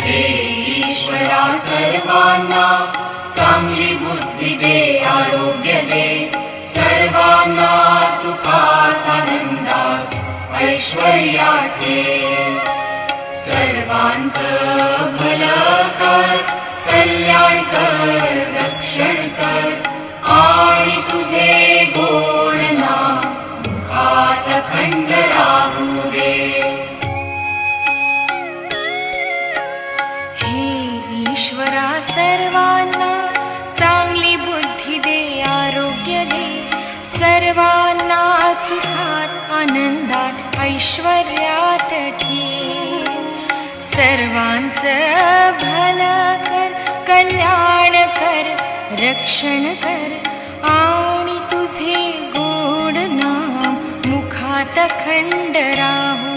हे ईश्वरा सर्वांना चांगली बुद्धी दे, आरोग्य दे, सर्वांना सुखात आनंदात ऐश्वर्यात ठेव. सर्वांचं भलं कर, कल्याण कर, रक्षण कर, आणि तुझे गोड नाम मुखात अखंड राहू दे. हे ईश्वरा सर्वांना चांगली बुद्धी दे, आरोग्य दे, सर्वांना सुखात आनंदात ऐश्वर्यात ठेव. सर्वांचं भलं कर, कल्याण कर, रक्षण कर, आणि तुझे गोड नाम मुखात अखंड राहू